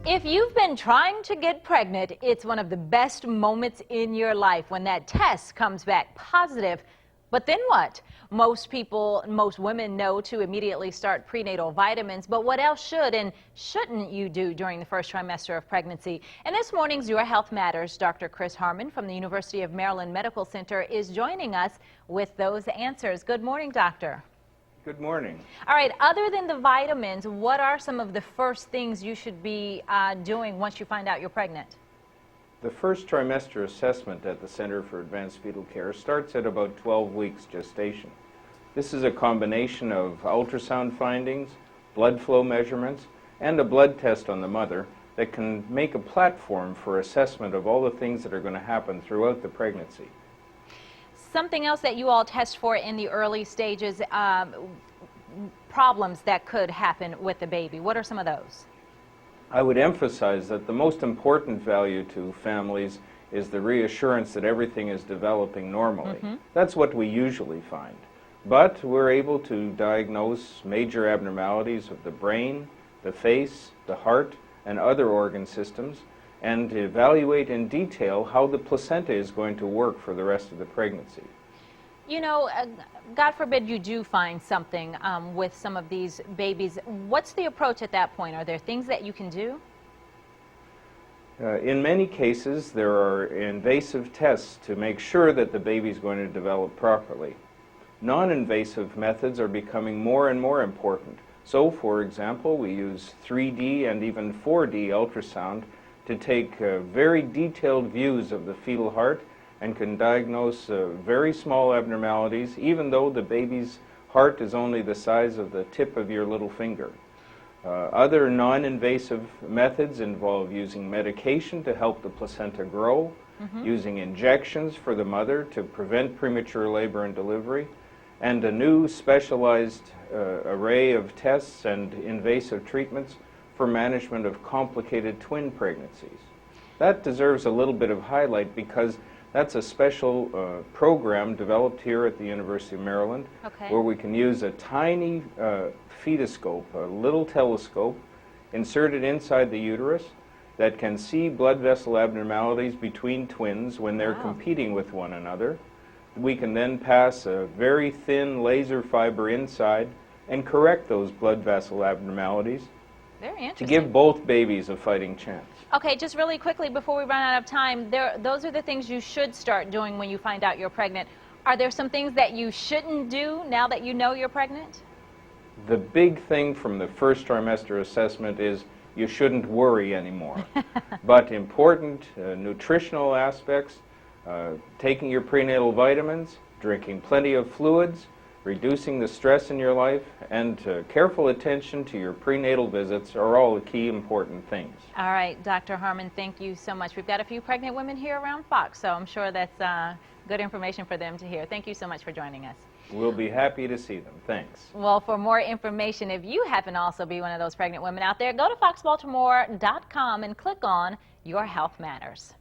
If you've been trying to get pregnant, it's one of the best moments in your life when that test comes back positive. But then what? Most women know to immediately start prenatal vitamins, but what else should and shouldn't you do during the first trimester of pregnancy? And this morning's Your Health Matters, Dr. Chris Harmon from the University of Maryland Medical Center is joining us with those answers. Good morning, doctor. Good morning. All right, other than the vitamins, what are some of the first things you should be doing once you find out you're pregnant? The first trimester assessment at the Center for Advanced Fetal Care starts at about 12 weeks gestation. This is a combination of ultrasound findings, blood flow measurements, and a blood test on the mother that can make a platform for assessment of all the things that are going to happen throughout the pregnancy. Something else that you all test for in the early stages, problems that could happen with the baby. What are some of those? I would emphasize that the most important value to families is the reassurance that everything is developing normally. That's what we usually find. But we're able to diagnose major abnormalities of the brain, the face, the heart, and other organ systems, and evaluate in detail how the placenta is going to work for the rest of the pregnancy. You know, God forbid you do find something with some of these babies. What's the approach at that point? Are there things that you can do? In many cases, there are invasive tests to make sure that the baby is going to develop properly. Non-invasive methods are becoming more and more important. So, for example, we use 3D and even 4D ultrasound to take very detailed views of the fetal heart and can diagnose very small abnormalities, even though the baby's heart is only the size of the tip of your little finger. Other non-invasive methods involve using medication to help the placenta grow, using injections for the mother to prevent premature labor and delivery, and a new specialized array of tests and invasive treatments for management of complicated twin pregnancies. That deserves a little bit of highlight because that's a special program developed here at the University of Maryland, where we can use a tiny fetoscope, a little telescope, inserted inside the uterus that can see blood vessel abnormalities between twins when they're competing with one another. We can then pass a very thin laser fiber inside and correct those blood vessel abnormalities to give both babies a fighting chance. Okay, just really quickly before we run out of time, those are the things you should start doing when you find out you're pregnant. Are there some things that you shouldn't do now that you know you're pregnant? The big thing from the first trimester assessment is you shouldn't worry anymore. But important nutritional aspects, taking your prenatal vitamins, drinking plenty of fluids, reducing the stress in your life, and careful attention to your prenatal visits are all the key important things. All right, Dr. Harmon, thank you so much. We've got a few pregnant women here around Fox, so I'm sure that's good information for them to hear. Thank you so much for joining us. We'll be happy to see them. Thanks. Well, for more information, if you happen to also be one of those pregnant women out there, go to foxbaltimore.com and click on Your Health Matters.